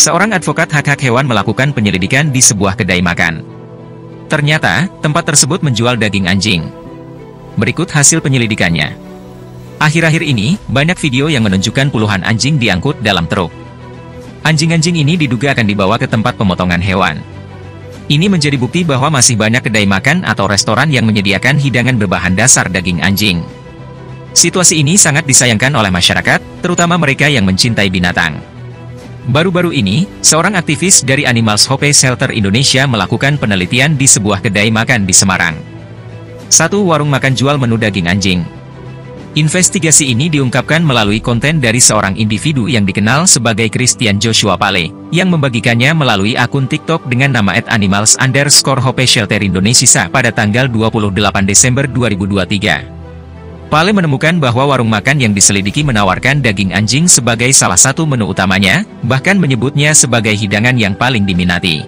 Seorang advokat hak-hak hewan melakukan penyelidikan di sebuah kedai makan. Ternyata, tempat tersebut menjual daging anjing. Berikut hasil penyelidikannya. Akhir-akhir ini, banyak video yang menunjukkan puluhan anjing diangkut dalam truk. Anjing-anjing ini diduga akan dibawa ke tempat pemotongan hewan. Ini menjadi bukti bahwa masih banyak kedai makan atau restoran yang menyediakan hidangan berbahan dasar daging anjing. Situasi ini sangat disayangkan oleh masyarakat, terutama mereka yang mencintai binatang. Baru-baru ini, seorang aktivis dari Animals Hope Shelter Indonesia melakukan penelitian di sebuah kedai makan di Semarang. Satu warung makan jual menu daging anjing. Investigasi ini diungkapkan melalui konten dari seorang individu yang dikenal sebagai Christian Joshua Pale, yang membagikannya melalui akun TikTok dengan nama @animals_hope_shelter Indonesia pada tanggal 28 Desember 2023. Pale menemukan bahwa warung makan yang diselidiki menawarkan daging anjing sebagai salah satu menu utamanya, bahkan menyebutnya sebagai hidangan yang paling diminati.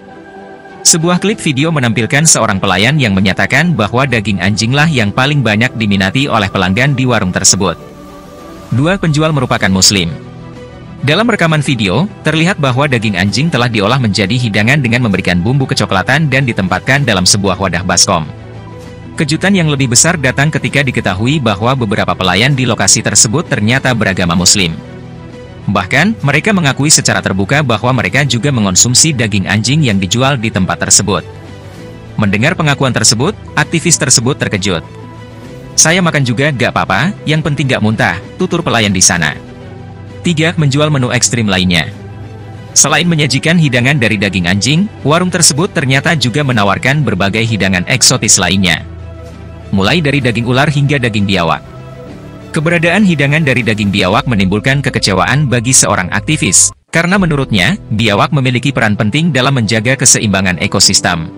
Sebuah klip video menampilkan seorang pelayan yang menyatakan bahwa daging anjinglah yang paling banyak diminati oleh pelanggan di warung tersebut. Dua penjual merupakan Muslim. Dalam rekaman video, terlihat bahwa daging anjing telah diolah menjadi hidangan dengan memberikan bumbu kecoklatan dan ditempatkan dalam sebuah wadah baskom. Kejutan yang lebih besar datang ketika diketahui bahwa beberapa pelayan di lokasi tersebut ternyata beragama Muslim. Bahkan, mereka mengakui secara terbuka bahwa mereka juga mengonsumsi daging anjing yang dijual di tempat tersebut. Mendengar pengakuan tersebut, aktivis tersebut terkejut. "Saya makan juga gak apa-apa, yang penting gak muntah," tutur pelayan di sana. 3. Menjual menu ekstrim lainnya. Selain menyajikan hidangan dari daging anjing, warung tersebut ternyata juga menawarkan berbagai hidangan eksotis lainnya. Mulai dari daging ular hingga daging biawak. Keberadaan hidangan dari daging biawak menimbulkan kekecewaan bagi seorang aktivis, karena menurutnya, biawak memiliki peran penting dalam menjaga keseimbangan ekosistem.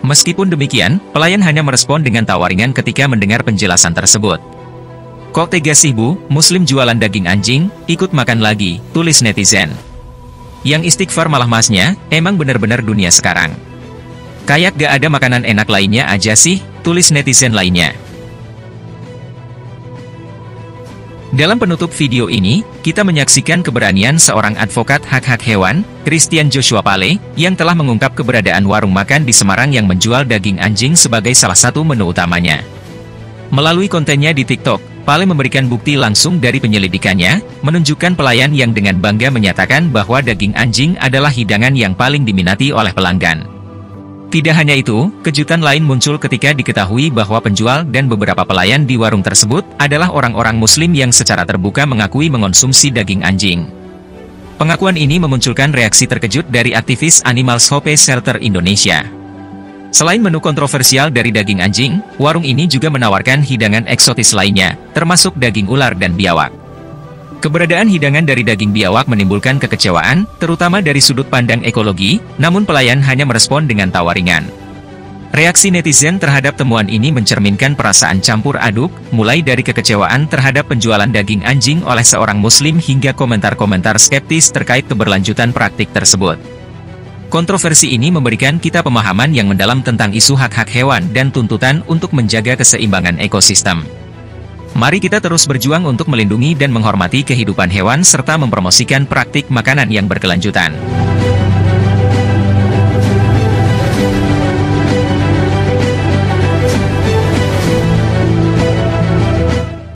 Meskipun demikian, pelayan hanya merespon dengan tawaringan ketika mendengar penjelasan tersebut. "Kok tega sih bu, Muslim jualan daging anjing, ikut makan lagi," tulis netizen. "Yang istighfar malah masnya, emang bener-bener dunia sekarang. Kayak gak ada makanan enak lainnya aja sih," tulis netizen lainnya. Dalam penutup video ini, kita menyaksikan keberanian seorang advokat hak-hak hewan, Christian Joshua Pale, yang telah mengungkap keberadaan warung makan di Semarang yang menjual daging anjing sebagai salah satu menu utamanya. Melalui kontennya di TikTok, Pale memberikan bukti langsung dari penyelidikannya, menunjukkan pelayan yang dengan bangga menyatakan bahwa daging anjing adalah hidangan yang paling diminati oleh pelanggan. Tidak hanya itu, kejutan lain muncul ketika diketahui bahwa penjual dan beberapa pelayan di warung tersebut adalah orang-orang Muslim yang secara terbuka mengakui mengonsumsi daging anjing. Pengakuan ini memunculkan reaksi terkejut dari aktivis Animals Hope Shelter Indonesia. Selain menu kontroversial dari daging anjing, warung ini juga menawarkan hidangan eksotis lainnya, termasuk daging ular dan biawak. Keberadaan hidangan dari daging biawak menimbulkan kekecewaan, terutama dari sudut pandang ekologi, namun pelayan hanya merespon dengan tawaringan. Reaksi netizen terhadap temuan ini mencerminkan perasaan campur aduk, mulai dari kekecewaan terhadap penjualan daging anjing oleh seorang Muslim hingga komentar-komentar skeptis terkait keberlanjutan praktik tersebut. Kontroversi ini memberikan kita pemahaman yang mendalam tentang isu hak-hak hewan dan tuntutan untuk menjaga keseimbangan ekosistem. Mari kita terus berjuang untuk melindungi dan menghormati kehidupan hewan serta mempromosikan praktik makanan yang berkelanjutan.